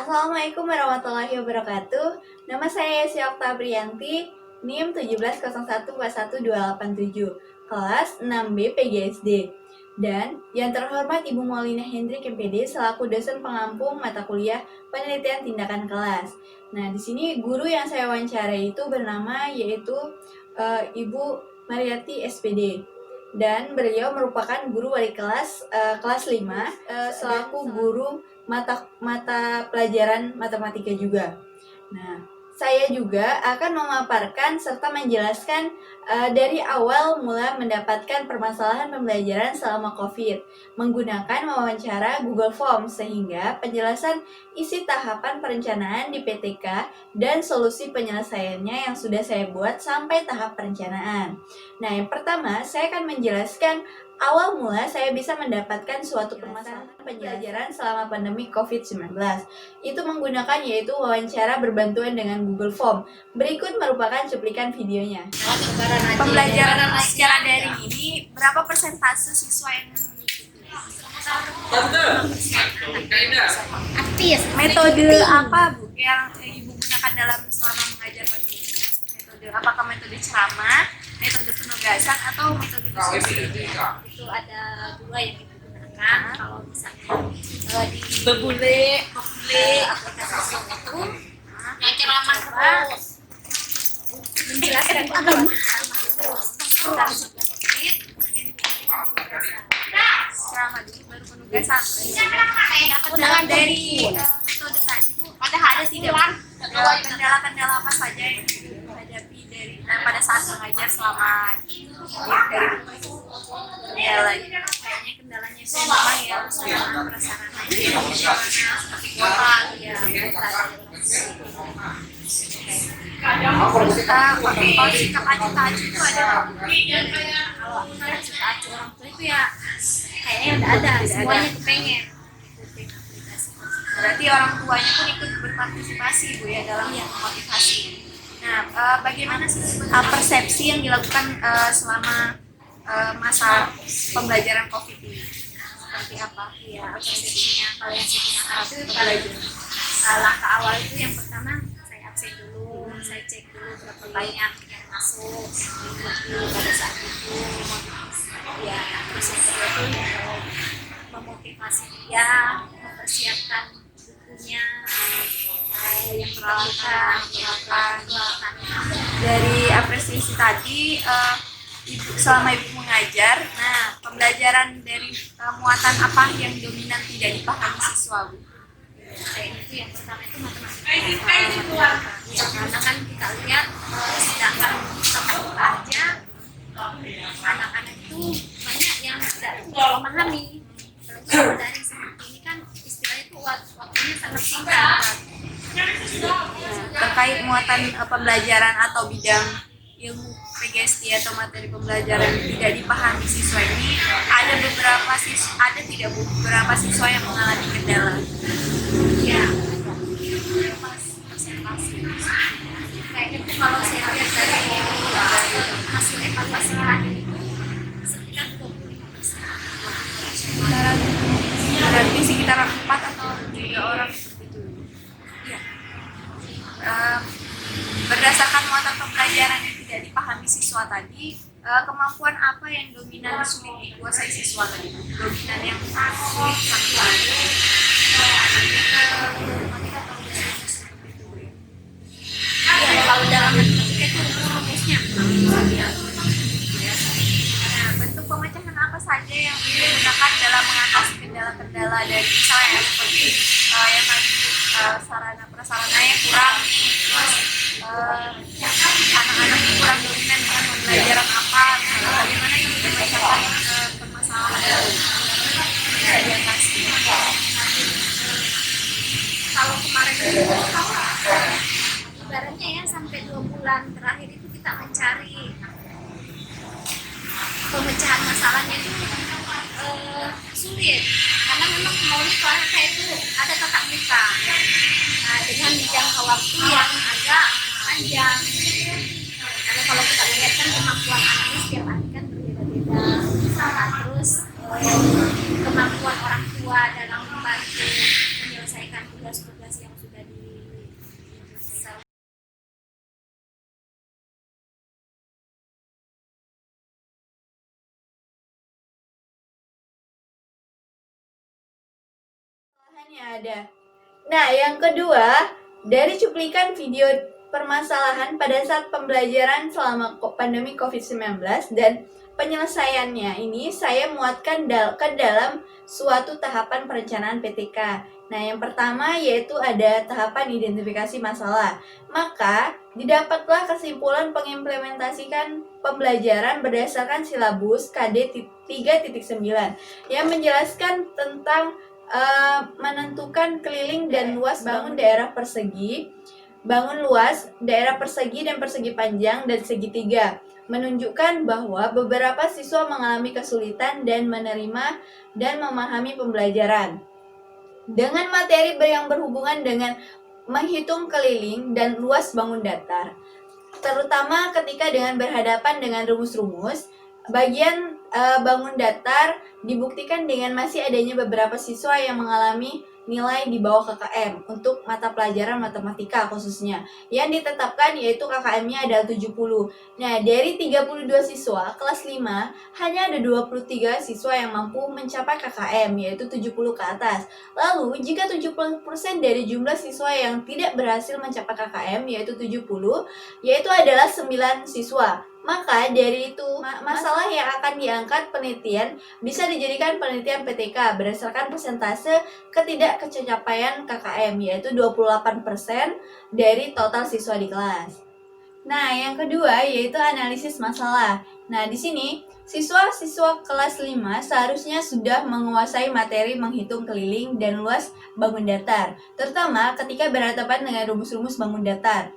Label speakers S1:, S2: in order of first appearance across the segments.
S1: Assalamualaikum warahmatullahi wabarakatuh. Nama saya Yesi Oktabrianti, NIM 1701412887, kelas 6B PGSD. Dan yang terhormat Ibu Maulina Hendrik MPD selaku dosen pengampu mata kuliah penelitian tindakan kelas. Nah, di sini guru yang saya wawancarai itu bernama yaitu Ibu Mariati SPD. Dan beliau merupakan guru wali kelas kelas 5 selaku guru mata pelajaran matematika juga. Nah, saya juga akan memaparkan serta menjelaskan dari awal mula mendapatkan permasalahan pembelajaran selama COVID menggunakan wawancara Google Form sehingga penjelasan isi tahapan perencanaan di PTK dan solusi penyelesaiannya yang sudah saya buat sampai tahap perencanaan. Nah, yang pertama saya akan menjelaskan awal mula saya bisa mendapatkan suatu permasalahan pembelajaran selama pandemi COVID-19. Itu menggunakan yaitu wawancara berbantuan dengan Google Form. Berikut merupakan cuplikan videonya. Pembelajaran secara daring ini berapa persentase siswa yang aktif? Metode apa Bu yang Ibu gunakan dalam selama mengajar pandemi? Metode apakah metode ceramah, metode penugasan atau metode diskusi?
S2: Itu ada dua yang kita gunakan. Kalau misalnya di bebule aplikasi Zoom itu yang ceramah terus menjelaskan agama sekitar 11 menit,
S1: Ceramah dulu baru penugasan.
S2: undangan
S1: Dari metode tadi Bu,
S2: ada tidak
S1: kendala-kendala apa saja yang dihadapi dari pada saat mengajar selama dari kendalanya? Kayaknya kendalanya itu memang ya prasarana seperti kuota ya kalau sikap acuh-acuh itu ada kalau sikap acuh orang tua itu ya kayaknya udah ada semuanya kepengen ikutin aplikasi. Berarti orang tuanya pun ikut berpartisipasi Bu ya dalam motivasi. Nah, bagaimana sih persepsi yang dilakukan selama masa pembelajaran COVID ini? Seperti apa ya persepsinya kalian sekitar itu pelajaran? Langkah awal itu yang pertama saya absen dulu, saya cek dulu berapa banyak yang masuk pada saat itu, ya terus yang kedua itu memotivasi dia, mempersiapkan bukunya, yang peralatan. Dari apresiasi tadi, selama Ibu mengajar, nah pembelajaran dari muatan apa yang dominan tidak dipahami siswa Bu?
S2: kayak itu yang pertama itu matematika. Ya, karena kan kita lihat sedangkan matematika aja anak-anak itu banyak yang tidak memahami. Kalau dari seperti ini kan istilahnya itu waktunya sangat singkat.
S1: Terkait muatan pembelajaran atau bidang ilmu PGSD atau materi pembelajaran tidak dipahami siswa ini ada tidak beberapa siswa yang mengalami kendala?
S2: Ya, presentasi. Kayaknya tuh kalau saya lihat dari hasil evaluasi terakhir itu sekitar 25%.
S1: Berarti sekitar 4 atau 3 orang seperti itu.
S2: Iya.
S1: Berdasarkan muatan pembelajaran yang tidak dipahami siswa tadi, kemampuan apa yang dominan sulit dikuasai siswa tadi? Dominan yang sulit
S2: Iya, kalau dalam matematika itu rumusnya.
S1: Nah, bentuk pemecahan apa saja yang digunakan dalam mengatasi kendala-kendala dari misalnya seperti yang tadi sarana prasarana yang kurang, terus anak-anak yang kurang dominan dengan pembelajaran apa, bagaimana itu memecahkan permasalahan bisa diatasi.
S2: Kalau kemarin itu ibaratnya ya sampai 2 bulan terakhir itu kita mencari pemecahan masalahnya itu sulit karena memang maunya kalau kayak itu ada tatap muka, nah dengan jangka waktu yang agak panjang, karena kalau kita lihat kan kemampuan anaknya setiap anak kan berbeda-beda. Nah, terus kemampuan orang tua dalam membantu menyelesaikan tugas tugas-tugas yang sudah di
S1: Kesalahannya ada. Nah, yang kedua, dari cuplikan video permasalahan pada saat pembelajaran selama pandemi COVID-19 dan penyelesaiannya ini saya muatkan ke dalam suatu tahapan perencanaan PTK. Nah, yang pertama yaitu ada tahapan identifikasi masalah. Maka, didapatlah kesimpulan pengimplementasikan pembelajaran berdasarkan silabus KD 3.9 yang menjelaskan tentang menentukan keliling dan luas bangun daerah persegi, bangun luas, daerah persegi dan persegi panjang dan segitiga, menunjukkan bahwa beberapa siswa mengalami kesulitan dan menerima dan memahami pembelajaran. Dengan materi yang berhubungan dengan menghitung keliling dan luas bangun datar, terutama ketika dengan berhadapan dengan rumus-rumus, bagian bangun datar dibuktikan dengan masih adanya beberapa siswa yang mengalami nilai di bawah KKM untuk mata pelajaran matematika khususnya. Yang ditetapkan yaitu KKM-nya adalah 70. Nah, dari 32 siswa kelas 5, hanya ada 23 siswa yang mampu mencapai KKM yaitu 70 ke atas. Lalu, jika 70% dari jumlah siswa yang tidak berhasil mencapai KKM yaitu 70, yaitu adalah 9 siswa. Maka dari itu, masalah yang akan diangkat penelitian bisa dijadikan penelitian PTK berdasarkan persentase ketidakcapaian KKM, yaitu 28% dari total siswa di kelas. Nah, yang kedua yaitu analisis masalah. Nah, di sini siswa-siswa kelas 5 seharusnya sudah menguasai materi menghitung keliling dan luas bangun datar, terutama ketika berhadapan dengan rumus-rumus bangun datar.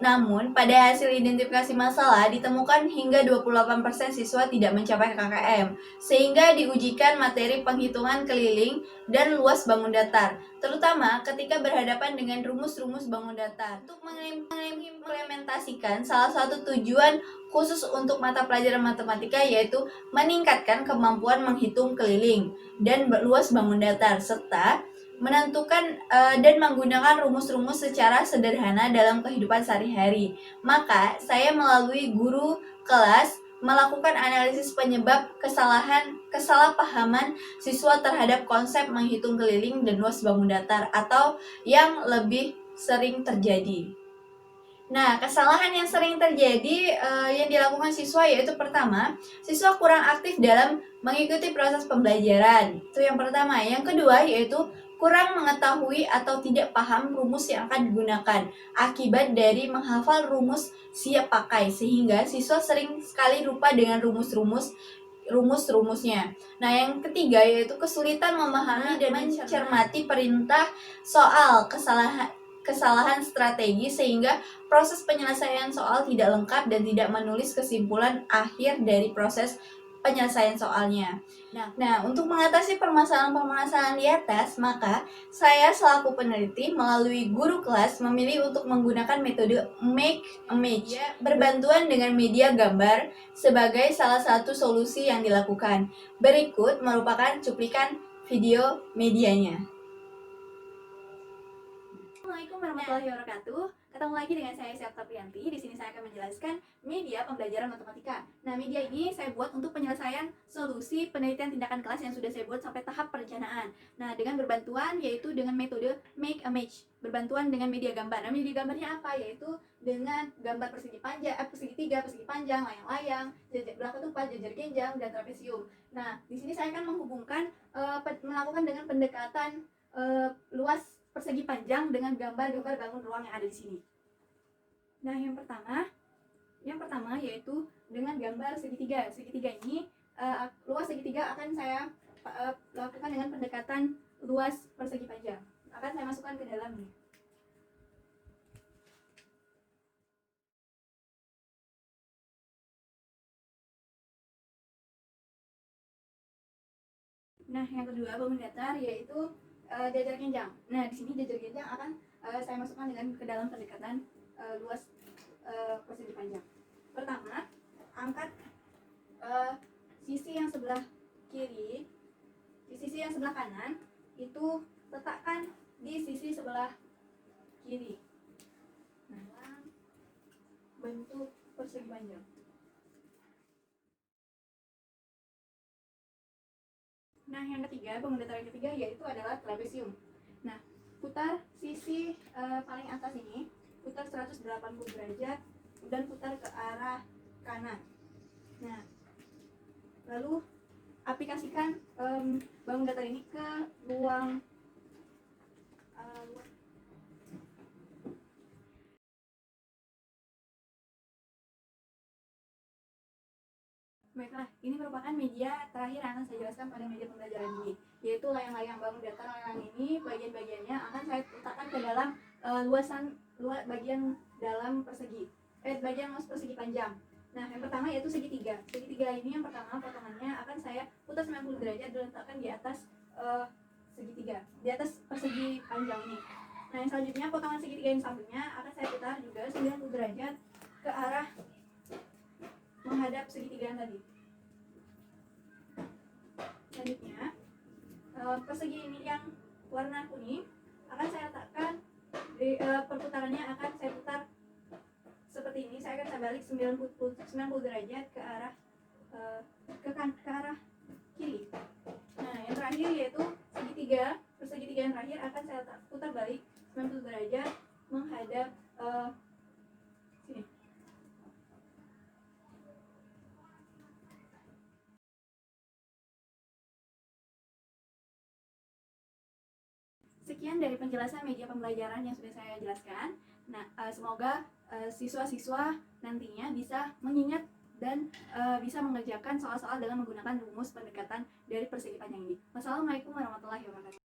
S1: Namun, pada hasil identifikasi masalah ditemukan hingga 28% siswa tidak mencapai KKM, sehingga diujikan materi penghitungan keliling dan luas bangun datar, terutama ketika berhadapan dengan rumus-rumus bangun datar. Untuk mengimplementasikan salah satu tujuan khusus untuk mata pelajaran matematika yaitu meningkatkan kemampuan menghitung keliling dan luas bangun datar, serta menentukan dan menggunakan rumus-rumus secara sederhana dalam kehidupan sehari-hari. Maka, saya melalui guru kelas melakukan analisis penyebab kesalahpahaman siswa terhadap konsep menghitung keliling dan luas bangun datar atau yang lebih sering terjadi. Nah, kesalahan yang sering terjadi yang dilakukan siswa yaitu pertama, siswa kurang aktif dalam mengikuti proses pembelajaran. Itu yang pertama. Yang kedua yaitu kurang mengetahui atau tidak paham rumus yang akan digunakan akibat dari menghafal rumus siap pakai sehingga siswa sering sekali lupa dengan rumus-rumusnya. Nah, yang ketiga yaitu kesulitan memahami dan mencermati perintah soal kesalahan strategi sehingga proses penyelesaian soal tidak lengkap dan tidak menulis kesimpulan akhir dari proses penyelesaian soalnya. Nah, untuk mengatasi permasalahan-permasalahan di atas, maka saya selaku peneliti melalui guru kelas memilih untuk menggunakan metode make image, berbantuan dengan media gambar sebagai salah satu solusi yang dilakukan. Berikut merupakan cuplikan video medianya. Assalamualaikum warahmatullahi wabarakatuh. Ketemu lagi dengan saya Syafta Priyanti. Di sini saya akan menjelaskan media pembelajaran matematika. Nah, media ini saya buat untuk penyelesaian solusi penelitian tindakan kelas yang sudah saya buat sampai tahap perencanaan. Nah, dengan berbantuan yaitu dengan metode make image, berbantuan dengan media gambar. Nah, media gambarnya apa? Yaitu dengan gambar persegi panjang, persegi tiga, persegi panjang, layang-layang, belakang tumpah, jajar genjang, dan trapesium. Nah, di sini saya akan menghubungkan melakukan dengan pendekatan luas persegi panjang dengan gambar-gambar bangun ruang yang ada di sini. Nah, yang pertama yaitu dengan gambar segitiga. Segitiga ini luas segitiga akan saya lakukan dengan pendekatan luas persegi panjang. Akan saya masukkan ke dalamnya. Nah, yang kedua bangun datar yaitu jajar genjang. Nah, di sini jajar genjang akan saya masukkan dengan ke dalam pendekatan luas persegi panjang. Pertama, angkat sisi yang sebelah kiri, di sisi yang sebelah kanan itu letakkan di sisi sebelah sebelah kiri. Nah, dalam bentuk persegi panjang. Nah, yang ketiga, bangun datar yang ketiga yaitu adalah trapesium. Nah, putar sisi paling atas ini, putar 180 derajat dan putar ke arah kanan. Nah, lalu aplikasikan bangun datar ini ke ruang Baiklah, ini merupakan media terakhir yang akan saya jelaskan pada media pembelajaran ini, yaitu layang-layang bangun datar. Layang ini bagian-bagiannya akan saya letakkan ke dalam bagian dalam persegi, bagian persegi panjang. Nah, yang pertama yaitu segitiga. Segitiga ini yang pertama potongannya akan saya putar 90 derajat dan letakkan di atas segitiga, di atas persegi panjang ini. Nah, yang selanjutnya potongan segitiga yang sampingnya akan saya putar juga 90 derajat ke arah menghadap segitiga yang tadi. Selanjutnya, persegi ini yang warna kuning akan saya letakkan di perputarannya akan saya putar seperti ini. Saya akan saya balik 90 derajat ke arah ke arah kiri. Nah, yang terakhir yaitu segitiga. Persegitiga yang terakhir akan saya putar balik 90 derajat menghadap sini. Sekian dari penjelasan media pembelajaran yang sudah saya jelaskan. Nah, semoga siswa-siswa nantinya bisa mengingat dan bisa mengerjakan soal-soal dengan menggunakan rumus pendekatan dari persegi panjang ini. Wassalamualaikum warahmatullahi wabarakatuh.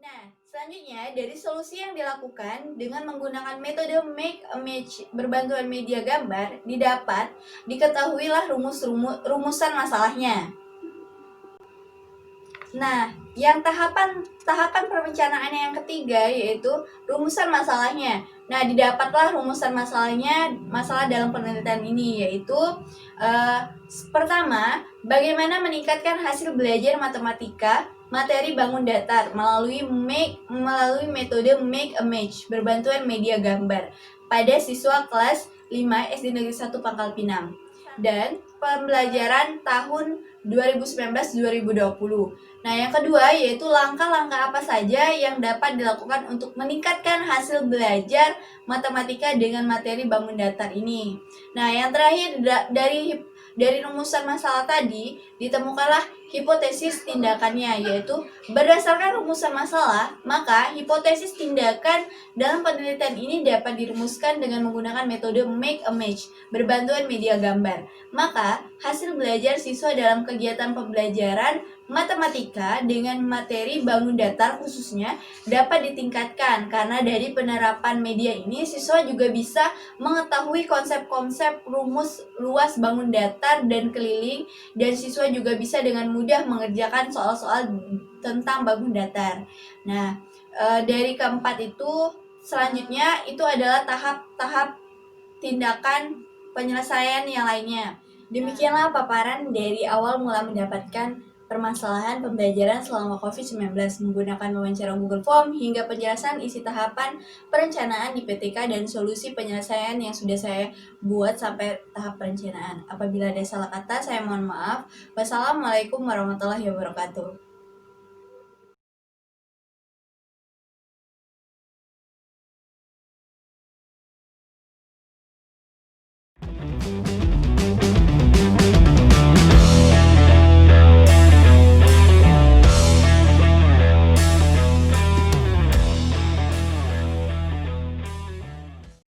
S1: Nah, selanjutnya dari solusi yang dilakukan dengan menggunakan metode make a match berbantuan media gambar didapat diketahuilah rumusan masalahnya. Nah, yang tahapan perencanaan yang ketiga yaitu rumusan masalahnya. Nah, didapatlah rumusan masalah dalam penelitian ini yaitu pertama, bagaimana meningkatkan hasil belajar matematika materi bangun datar melalui metode make a match berbantuan media gambar pada siswa kelas 5 SD Negeri 1 Pangkal Pinang dan pembelajaran tahun 2019-2020. Nah, yang kedua yaitu langkah-langkah apa saja yang dapat dilakukan untuk meningkatkan hasil belajar matematika dengan materi bangun datar ini. Nah, yang terakhir dari rumusan masalah tadi ditemukanlah hipotesis tindakannya, yaitu berdasarkan rumusan masalah, maka hipotesis tindakan dalam penelitian ini dapat dirumuskan dengan menggunakan metode make a match berbantuan media gambar. Maka, hasil belajar siswa dalam kegiatan pembelajaran matematika dengan materi bangun datar khususnya dapat ditingkatkan karena dari penerapan media ini siswa juga bisa mengetahui konsep-konsep rumus luas bangun datar dan keliling, dan siswa juga bisa dengan mudah mengerjakan soal-soal tentang bangun datar. Nah, dari keempat itu selanjutnya itu adalah tahap-tahap tindakan penyelesaian yang lainnya. Demikianlah paparan dari awal mula mendapatkan permasalahan pembelajaran selama COVID-19 menggunakan wawancara Google Form hingga penjelasan isi tahapan perencanaan di PTK dan solusi penyelesaian yang sudah saya buat sampai tahap perencanaan. Apabila ada salah kata, saya mohon maaf. Wassalamualaikum warahmatullahi wabarakatuh.